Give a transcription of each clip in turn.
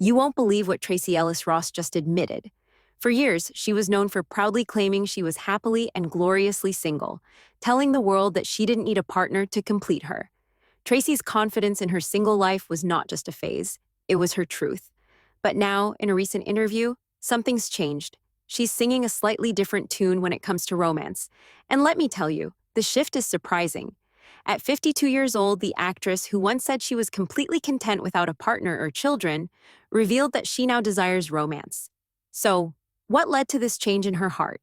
You won't believe what Tracee Ellis Ross just admitted. For years, she was known for proudly claiming she was happily and gloriously single, telling the world that she didn't need a partner to complete her. Tracee's confidence in her single life was not just a phase, it was her truth. But now, in a recent interview, something's changed. She's singing a slightly different tune when it comes to romance. And let me tell you, the shift is surprising. At 52 years old, the actress, who once said she was completely content without a partner or children, revealed that she now desires romance. So, what led to this change in her heart?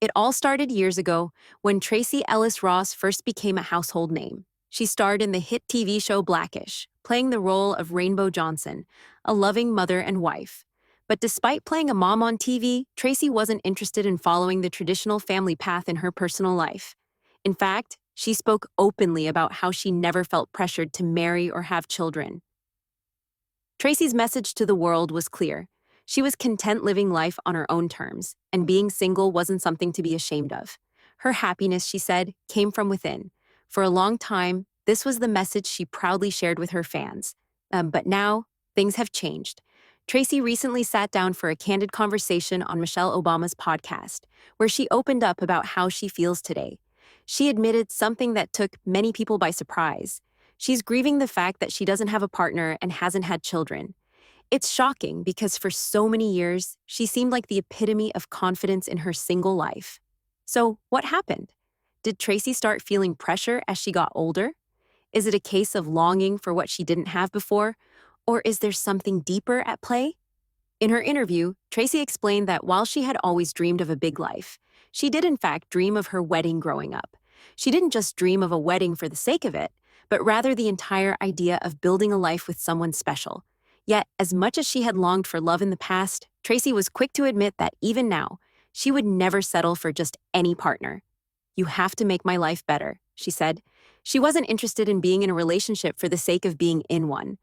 It all started years ago when Tracee Ellis Ross first became a household name. She starred in the hit TV show Blackish, playing the role of Rainbow Johnson, a loving mother and wife. But despite playing a mom on TV, Tracee wasn't interested in following the traditional family path in her personal life. In fact, she spoke openly about how she never felt pressured to marry or have children. Tracee's message to the world was clear. She was content living life on her own terms, and being single wasn't something to be ashamed of. Her happiness, she said, came from within. For a long time, this was the message she proudly shared with her fans. But now, things have changed. Tracee recently sat down for a candid conversation on Michelle Obama's podcast, where she opened up about how she feels today. She admitted something that took many people by surprise. She's grieving the fact that she doesn't have a partner and hasn't had children. It's shocking because for so many years, she seemed like the epitome of confidence in her single life. So, what happened? Did Tracee start feeling pressure as she got older? Is it a case of longing for what she didn't have before? Or is there something deeper at play? In her interview, Tracee explained that while she had always dreamed of a big life, she did in fact dream of her wedding growing up. She didn't just dream of a wedding for the sake of it, but rather the entire idea of building a life with someone special. Yet, as much as she had longed for love in the past, Tracee was quick to admit that even now, she would never settle for just any partner. "You have to make my life better," she said. She wasn't interested in being in a relationship for the sake of being in one.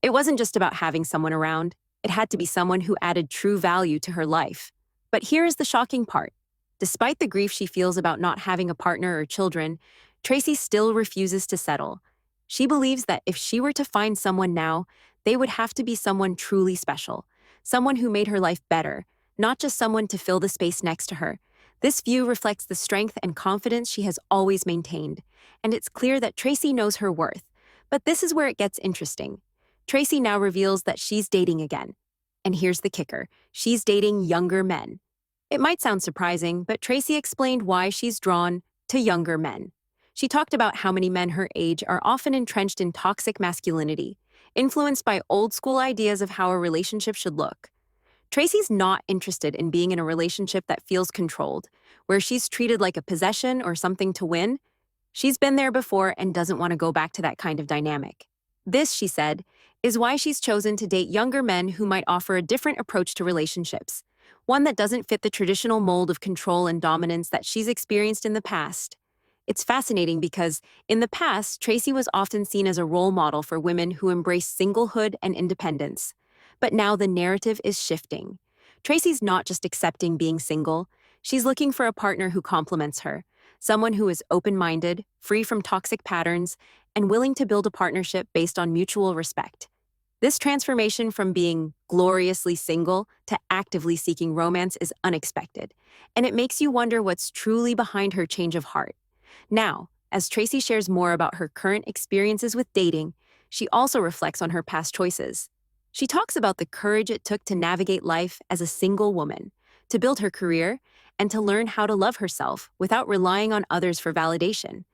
It wasn't just about having someone around. It had to be someone who added true value to her life. But here is the shocking part. Despite the grief she feels about not having a partner or children, Tracee still refuses to settle. She believes that if she were to find someone now, they would have to be someone truly special, someone who made her life better, not just someone to fill the space next to her. This view reflects the strength and confidence she has always maintained, and it's clear that Tracee knows her worth. But this is where it gets interesting. Tracee now reveals that she's dating again. And here's the kicker, she's dating younger men. It might sound surprising, but Tracee explained why she's drawn to younger men. She talked about how many men her age are often entrenched in toxic masculinity, influenced by old-school ideas of how a relationship should look. Tracee's not interested in being in a relationship that feels controlled, where she's treated like a possession or something to win. She's been there before and doesn't want to go back to that kind of dynamic. This, she said, is why she's chosen to date younger men who might offer a different approach to relationships, one that doesn't fit the traditional mold of control and dominance that she's experienced in the past. It's fascinating because, in the past, Tracee was often seen as a role model for women who embrace singlehood and independence. But now the narrative is shifting. Tracee's not just accepting being single, she's looking for a partner who complements her, someone who is open-minded, free from toxic patterns, and willing to build a partnership based on mutual respect. This transformation from being gloriously single to actively seeking romance is unexpected, and it makes you wonder what's truly behind her change of heart. Now, as Tracee shares more about her current experiences with dating, she also reflects on her past choices. She talks about the courage it took to navigate life as a single woman, to build her career, and to learn how to love herself without relying on others for validation.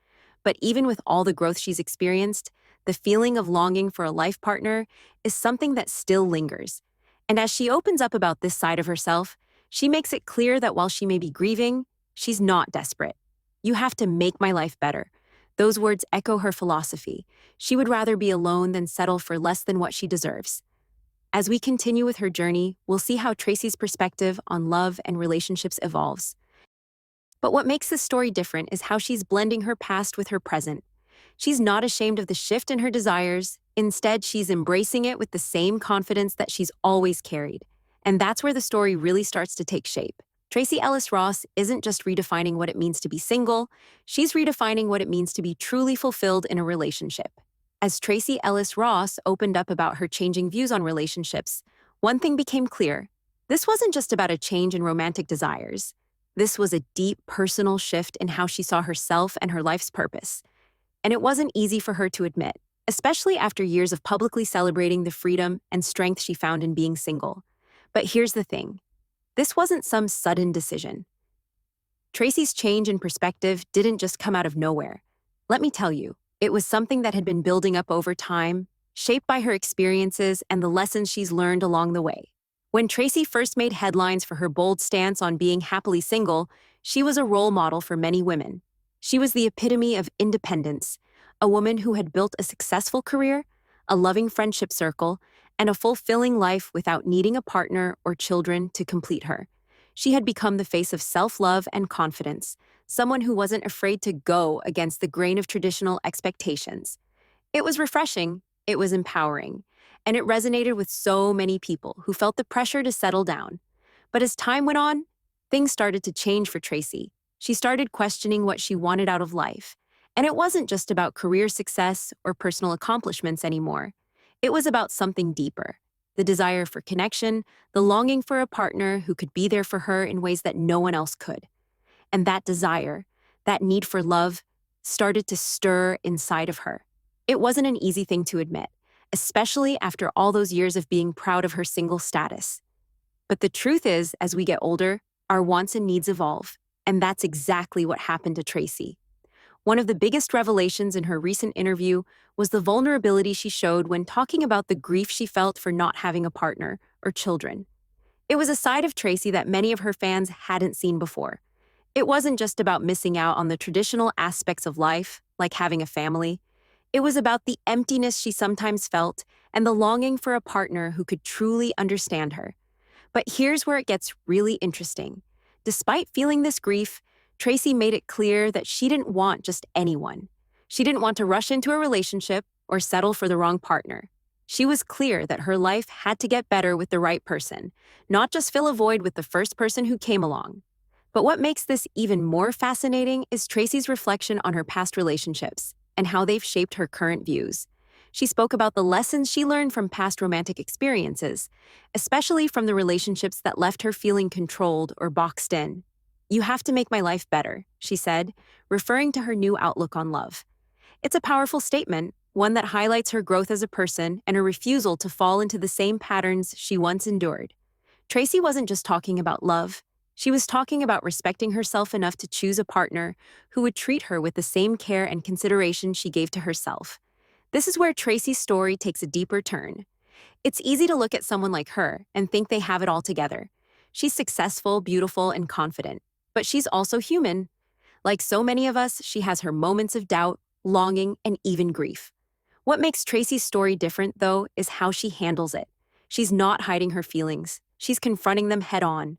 But even with all the growth she's experienced, the feeling of longing for a life partner is something that still lingers. And as she opens up about this side of herself, she makes it clear that while she may be grieving, she's not desperate. "You have to make my life better." Those words echo her philosophy. She would rather be alone than settle for less than what she deserves. As we continue with her journey, we'll see how Tracee's perspective on love and relationships evolves. But what makes this story different is how she's blending her past with her present. She's not ashamed of the shift in her desires. Instead, she's embracing it with the same confidence that she's always carried. And that's where the story really starts to take shape. Tracee Ellis Ross isn't just redefining what it means to be single, she's redefining what it means to be truly fulfilled in a relationship. As Tracee Ellis Ross opened up about her changing views on relationships, One thing became clear. This wasn't just about a change in romantic desires. This was a deep personal shift in how she saw herself and her life's purpose. And it wasn't easy for her to admit, especially after years of publicly celebrating the freedom and strength she found in being single. But here's the thing. This wasn't some sudden decision. Tracee's change in perspective didn't just come out of nowhere. Let me tell you, it was something that had been building up over time, shaped by her experiences and the lessons she's learned along the way. When Tracee first made headlines for her bold stance on being happily single, she was a role model for many women. She was the epitome of independence, a woman who had built a successful career, a loving friendship circle, and a fulfilling life without needing a partner or children to complete her. She had become the face of self-love and confidence, someone who wasn't afraid to go against the grain of traditional expectations. It was refreshing, it was empowering, and it resonated with so many people who felt the pressure to settle down. But as time went on, things started to change for Tracee. She started questioning what she wanted out of life. And it wasn't just about career success or personal accomplishments anymore. It was about something deeper. The desire for connection, the longing for a partner who could be there for her in ways that no one else could. And that desire, that need for love, started to stir inside of her. It wasn't an easy thing to admit, especially after all those years of being proud of her single status. But the truth is, as we get older, our wants and needs evolve, and that's exactly what happened to Tracee. One of the biggest revelations in her recent interview was the vulnerability she showed when talking about the grief she felt for not having a partner or children. It was a side of Tracee that many of her fans hadn't seen before. It wasn't just about missing out on the traditional aspects of life, like having a family. It was about the emptiness she sometimes felt and the longing for a partner who could truly understand her. But here's where it gets really interesting. Despite feeling this grief, Tracee made it clear that she didn't want just anyone. She didn't want to rush into a relationship or settle for the wrong partner. She was clear that her life had to get better with the right person, not just fill a void with the first person who came along. But what makes this even more fascinating is Tracee's reflection on her past relationships and how they've shaped her current views. She spoke about the lessons she learned from past romantic experiences, especially from the relationships that left her feeling controlled or boxed in. "You have to make my life better," she said, referring to her new outlook on love. It's a powerful statement, one that highlights her growth as a person and her refusal to fall into the same patterns she once endured. Tracee wasn't just talking about love. She was talking about respecting herself enough to choose a partner who would treat her with the same care and consideration she gave to herself. This is where Tracee's story takes a deeper turn. It's easy to look at someone like her and think they have it all together. She's successful, beautiful, and confident. But she's also human. Like so many of us, she has her moments of doubt, longing, and even grief. What makes Tracee's story different, though, is how she handles it. She's not hiding her feelings. She's confronting them head on.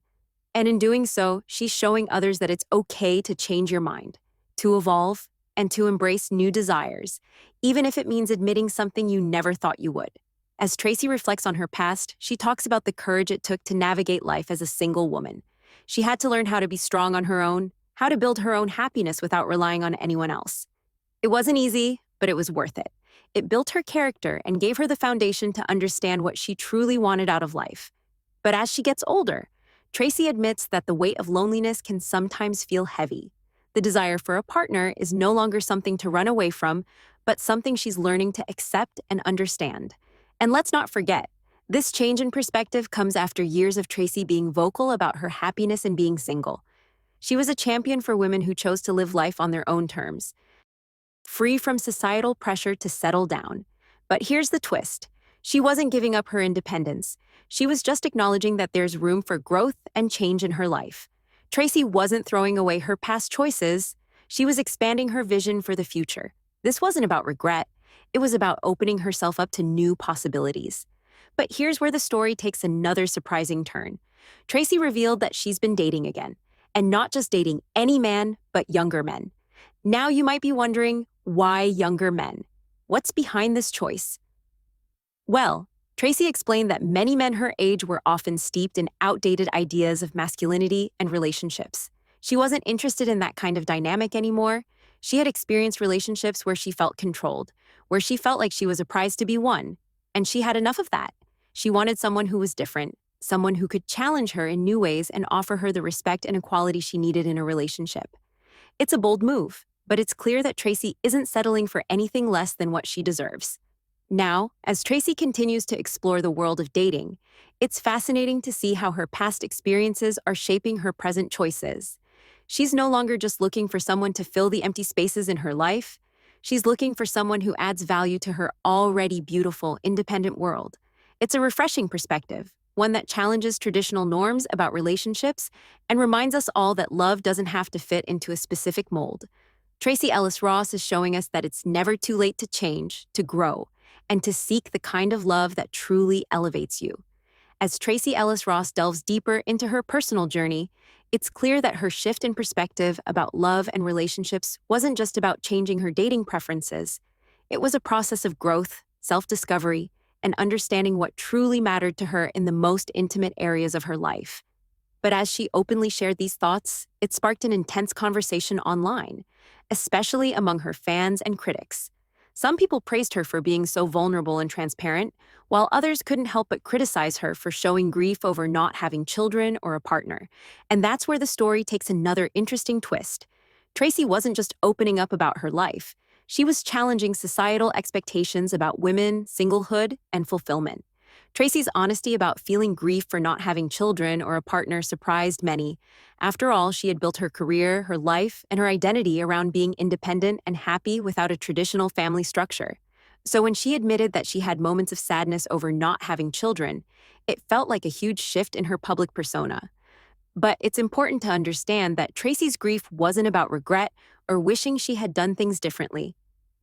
And in doing so, she's showing others that it's okay to change your mind, to evolve, and to embrace new desires, even if it means admitting something you never thought you would. As Tracee reflects on her past, she talks about the courage it took to navigate life as a single woman. She had to learn how to be strong on her own, how to build her own happiness without relying on anyone else. It wasn't easy, but it was worth it. It built her character and gave her the foundation to understand what she truly wanted out of life. But as she gets older, Tracee admits that the weight of loneliness can sometimes feel heavy. The desire for a partner is no longer something to run away from, but something she's learning to accept and understand. And let's not forget, this change in perspective comes after years of Tracee being vocal about her happiness in being single. She was a champion for women who chose to live life on their own terms, free from societal pressure to settle down. But here's the twist. She wasn't giving up her independence. She was just acknowledging that there's room for growth and change in her life. Tracee wasn't throwing away her past choices. She was expanding her vision for the future. This wasn't about regret. It was about opening herself up to new possibilities. But here's where the story takes another surprising turn. Tracee revealed that she's been dating again, and not just dating any man, but younger men. Now you might be wondering, why younger men? What's behind this choice? Well, Tracee explained that many men her age were often steeped in outdated ideas of masculinity and relationships. She wasn't interested in that kind of dynamic anymore. She had experienced relationships where she felt controlled, where she felt like she was a prize to be won, and she had enough of that. She wanted someone who was different, someone who could challenge her in new ways and offer her the respect and equality she needed in a relationship. It's a bold move, but it's clear that Tracee isn't settling for anything less than what she deserves. Now, as Tracee continues to explore the world of dating, it's fascinating to see how her past experiences are shaping her present choices. She's no longer just looking for someone to fill the empty spaces in her life. She's looking for someone who adds value to her already beautiful, independent world. It's a refreshing perspective, one that challenges traditional norms about relationships and reminds us all that love doesn't have to fit into a specific mold. Tracee Ellis Ross is showing us that it's never too late to change, to grow, and to seek the kind of love that truly elevates you. As Tracee Ellis Ross delves deeper into her personal journey, it's clear that her shift in perspective about love and relationships wasn't just about changing her dating preferences. It was a process of growth, self-discovery, and understanding what truly mattered to her in the most intimate areas of her life. But as she openly shared these thoughts, it sparked an intense conversation online, especially among her fans and critics. Some people praised her for being so vulnerable and transparent, while others couldn't help but criticize her for showing grief over not having children or a partner. And that's where the story takes another interesting twist. Tracee wasn't just opening up about her life. She was challenging societal expectations about women, singlehood, and fulfillment. Tracee's honesty about feeling grief for not having children or a partner surprised many. After all, she had built her career, her life, and her identity around being independent and happy without a traditional family structure. So when she admitted that she had moments of sadness over not having children, it felt like a huge shift in her public persona. But it's important to understand that Tracee's grief wasn't about regret or wishing she had done things differently.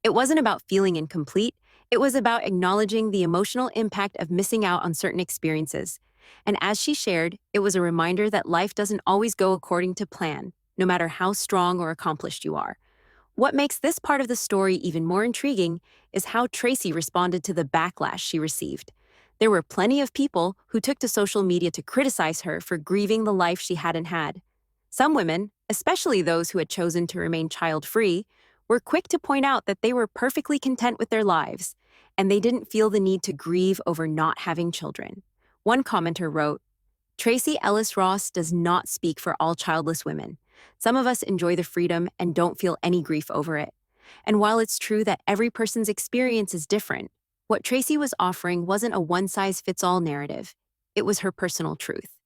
It wasn't about feeling incomplete. It was about acknowledging the emotional impact of missing out on certain experiences. And as she shared, it was a reminder that life doesn't always go according to plan, no matter how strong or accomplished you are. What makes this part of the story even more intriguing is how Tracee responded to the backlash she received. There were plenty of people who took to social media to criticize her for grieving the life she hadn't had. Some women, especially those who had chosen to remain child-free, were quick to point out that they were perfectly content with their lives, and they didn't feel the need to grieve over not having children. One commenter wrote, "Tracee Ellis Ross does not speak for all childless women. Some of us enjoy the freedom and don't feel any grief over it. And while it's true that every person's experience is different, what Tracee was offering wasn't a one-size-fits-all narrative. It was her personal truth."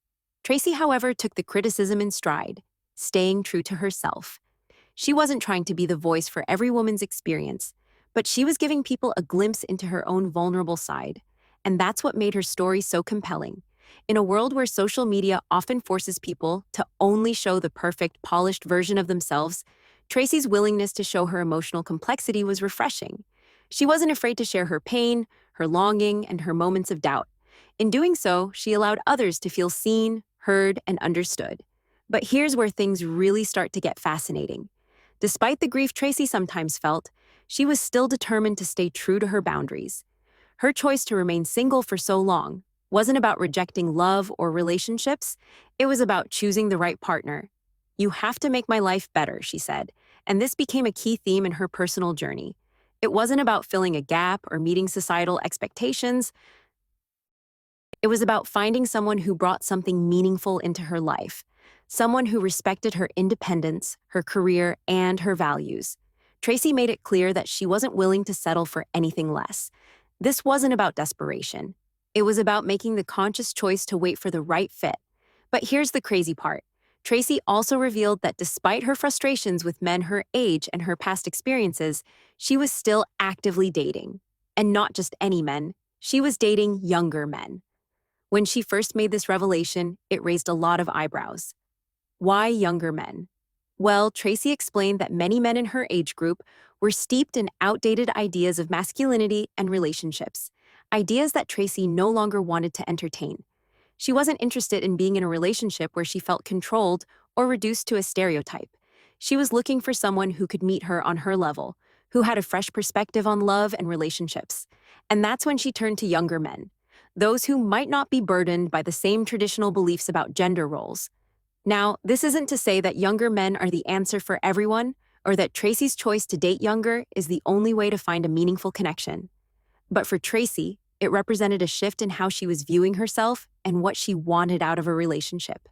Tracee, however, took the criticism in stride, staying true to herself. She wasn't trying to be the voice for every woman's experience, but she was giving people a glimpse into her own vulnerable side. And that's what made her story so compelling. In a world where social media often forces people to only show the perfect, polished version of themselves, Tracee's willingness to show her emotional complexity was refreshing. She wasn't afraid to share her pain, her longing, and her moments of doubt. In doing so, she allowed others to feel seen, heard, and understood. But here's where things really start to get fascinating. Despite the grief Tracee sometimes felt, she was still determined to stay true to her boundaries. Her choice to remain single for so long wasn't about rejecting love or relationships. It was about choosing the right partner. "You have to make my life better," she said, and this became a key theme in her personal journey. It wasn't about filling a gap or meeting societal expectations. It was about finding someone who brought something meaningful into her life, someone who respected her independence, her career, and her values. Tracee made it clear that she wasn't willing to settle for anything less. This wasn't about desperation. It was about making the conscious choice to wait for the right fit. But here's the crazy part. Tracee also revealed that despite her frustrations with men her age and her past experiences, she was still actively dating. And not just any men. She was dating younger men. When she first made this revelation, it raised a lot of eyebrows. Why younger men? Well, Tracee explained that many men in her age group were steeped in outdated ideas of masculinity and relationships, ideas that Tracee no longer wanted to entertain. She wasn't interested in being in a relationship where she felt controlled or reduced to a stereotype. She was looking for someone who could meet her on her level, who had a fresh perspective on love and relationships. And that's when she turned to younger men, those who might not be burdened by the same traditional beliefs about gender roles. Now, this isn't to say that younger men are the answer for everyone, or that Tracee's choice to date younger is the only way to find a meaningful connection. But for Tracee, It represented a shift in how she was viewing herself and what she wanted out of a relationship.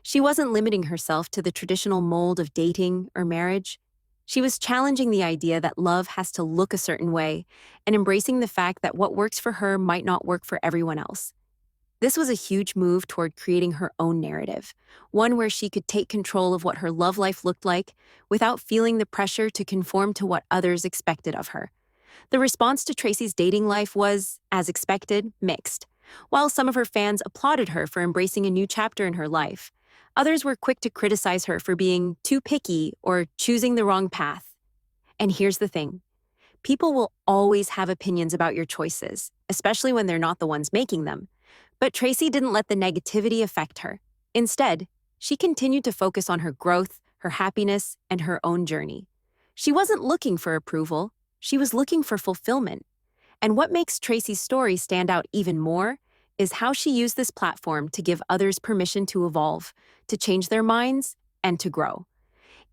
She wasn't limiting herself to the traditional mold of dating or marriage. She was challenging the idea that love has to look a certain way and embracing the fact that what works for her might not work for everyone else. This was a huge move toward creating her own narrative, one where she could take control of what her love life looked like without feeling the pressure to conform to what others expected of her. The response to Tracee's dating life was, as expected, mixed. While some of her fans applauded her for embracing a new chapter in her life, others were quick to criticize her for being too picky or choosing the wrong path. And here's the thing. People will always have opinions about your choices, especially when they're not the ones making them. But Tracee didn't let the negativity affect her. Instead, she continued to focus on her growth, her happiness, and her own journey. She wasn't looking for approval, she was looking for fulfillment. And what makes Tracee's story stand out even more is how she used this platform to give others permission to evolve, to change their minds, and to grow.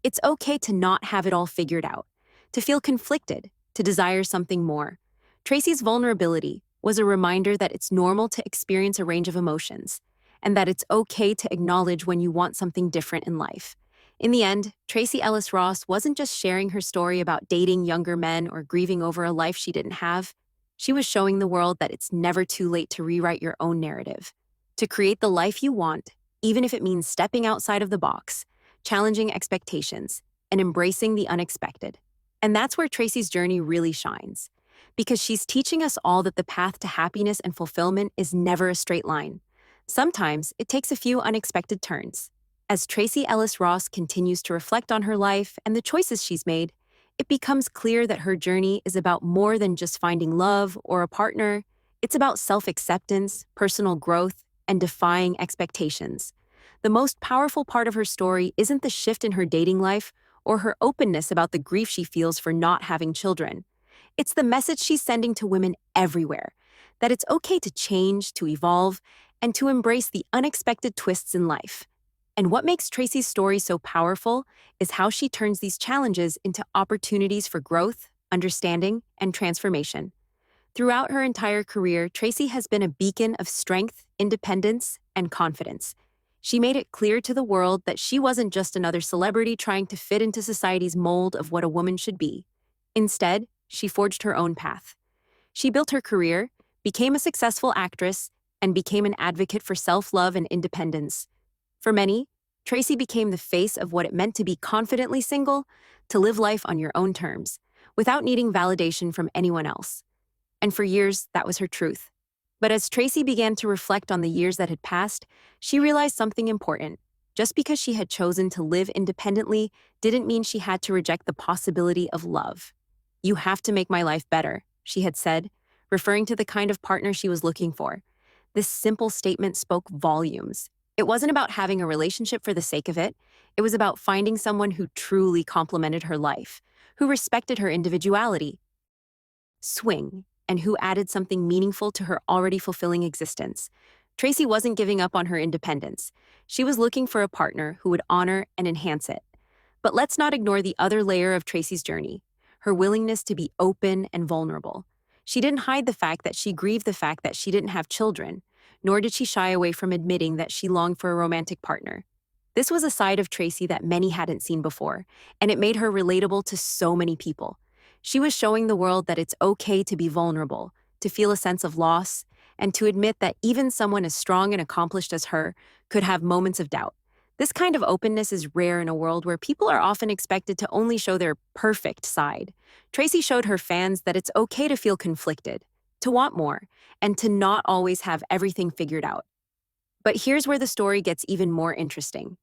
It's okay to not have it all figured out, to feel conflicted, to desire something more. Tracee's vulnerability was a reminder that it's normal to experience a range of emotions, and that it's okay to acknowledge when you want something different in life. In the end, Tracee Ellis Ross wasn't just sharing her story about dating younger men or grieving over a life she didn't have. She was showing the world that it's never too late to rewrite your own narrative, to create the life you want, even if it means stepping outside of the box, challenging expectations, and embracing the unexpected. And that's where Tracee's journey really shines, because she's teaching us all that the path to happiness and fulfillment is never a straight line. Sometimes it takes a few unexpected turns. As Tracee Ellis Ross continues to reflect on her life and the choices she's made, it becomes clear that her journey is about more than just finding love or a partner. It's about self-acceptance, personal growth, and defying expectations. The most powerful part of her story isn't the shift in her dating life or her openness about the grief she feels for not having children. It's the message she's sending to women everywhere, that it's okay to change, to evolve, and to embrace the unexpected twists in life. And what makes Tracee's story so powerful is how she turns these challenges into opportunities for growth, understanding, and transformation. Throughout her entire career, Tracee has been a beacon of strength, independence, and confidence. She made it clear to the world that she wasn't just another celebrity trying to fit into society's mold of what a woman should be. Instead, she forged her own path. She built her career, became a successful actress, and became an advocate for self-love and independence. For many, Tracee became the face of what it meant to be confidently single, to live life on your own terms, without needing validation from anyone else. And for years, that was her truth. But as Tracee began to reflect on the years that had passed, she realized something important. Just because she had chosen to live independently didn't mean she had to reject the possibility of love. "You have to make my life better," she had said, referring to the kind of partner she was looking for. This simple statement spoke volumes. It wasn't about having a relationship for the sake of it. It was about finding someone who truly complemented her life, who respected her individuality, and who added something meaningful to her already fulfilling existence. Tracee wasn't giving up on her independence. She was looking for a partner who would honor and enhance it. But let's not ignore the other layer of Tracee's journey, her willingness to be open and vulnerable. She didn't hide the fact that she grieved the fact that she didn't have children, nor did she shy away from admitting that she longed for a romantic partner. This was a side of Tracee that many hadn't seen before, and it made her relatable to so many people. She was showing the world that it's okay to be vulnerable, to feel a sense of loss, and to admit that even someone as strong and accomplished as her could have moments of doubt. This kind of openness is rare in a world where people are often expected to only show their perfect side. Tracee showed her fans that it's okay to feel conflicted, to want more, and to not always have everything figured out. But here's where the story gets even more interesting.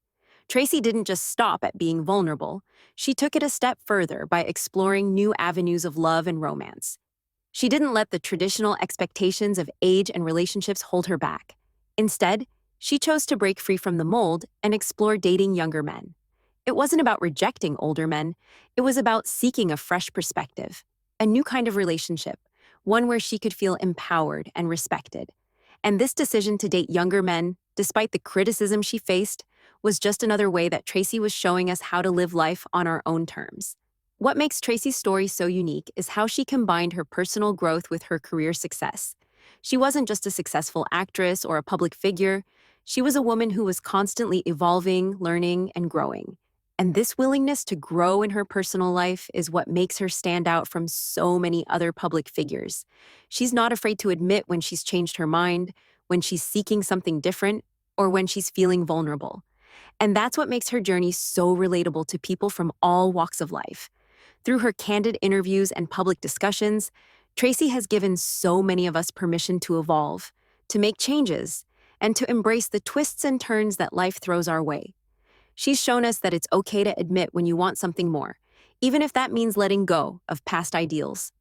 Tracee didn't just stop at being vulnerable. She took it a step further by exploring new avenues of love and romance. She didn't let the traditional expectations of age and relationships hold her back. Instead, she chose to break free from the mold and explore dating younger men. It wasn't about rejecting older men. It was about seeking a fresh perspective, a new kind of relationship, one where she could feel empowered and respected. And this decision to date younger men, despite the criticism she faced, was just another way that Tracee was showing us how to live life on our own terms. What makes Tracee's story so unique is how she combined her personal growth with her career success. She wasn't just a successful actress or a public figure. She was a woman who was constantly evolving, learning, and growing. And this willingness to grow in her personal life is what makes her stand out from so many other public figures. She's not afraid to admit when she's changed her mind, when she's seeking something different, or when she's feeling vulnerable. And that's what makes her journey so relatable to people from all walks of life. Through her candid interviews and public discussions, Tracee has given so many of us permission to evolve, to make changes, and to embrace the twists and turns that life throws our way. She's shown us that it's okay to admit when you want something more, even if that means letting go of past ideals.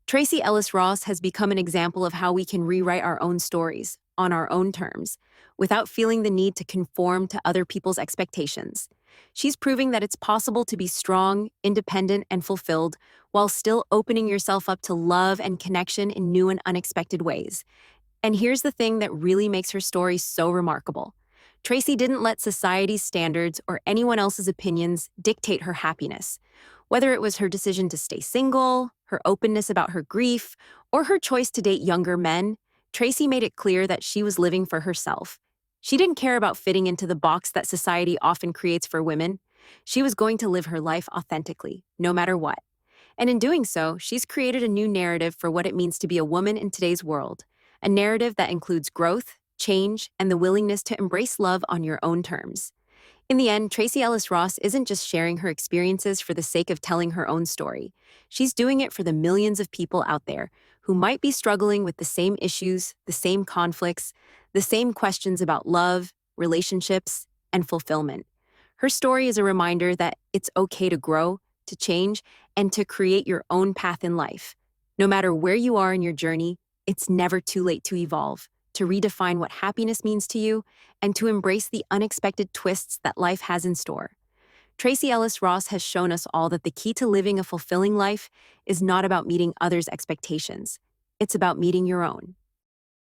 Tracee Ellis Ross has become an example of how we can rewrite our own stories, on our own terms, without feeling the need to conform to other people's expectations. She's proving that it's possible to be strong, independent, and fulfilled while still opening yourself up to love and connection in new and unexpected ways. And here's the thing that really makes her story so remarkable. Tracee didn't let society's standards or anyone else's opinions dictate her happiness. Whether it was her decision to stay single, her openness about her grief, or her choice to date younger men, Tracee made it clear that she was living for herself. She didn't care about fitting into the box that society often creates for women. She was going to live her life authentically, no matter what. And in doing so, she's created a new narrative for what it means to be a woman in today's world, a narrative that includes growth, change, and the willingness to embrace love on your own terms. In the end, Tracee Ellis Ross isn't just sharing her experiences for the sake of telling her own story. She's doing it for the millions of people out there who might be struggling with the same issues, the same conflicts, the same questions about love, relationships, and fulfillment. Her story is a reminder that it's okay to grow, to change, and to create your own path in life. No matter where you are in your journey, it's never too late to evolve, to redefine what happiness means to you, and to embrace the unexpected twists that life has in store. Tracee Ellis Ross has shown us all that the key to living a fulfilling life is not about meeting others' expectations. It's about meeting your own.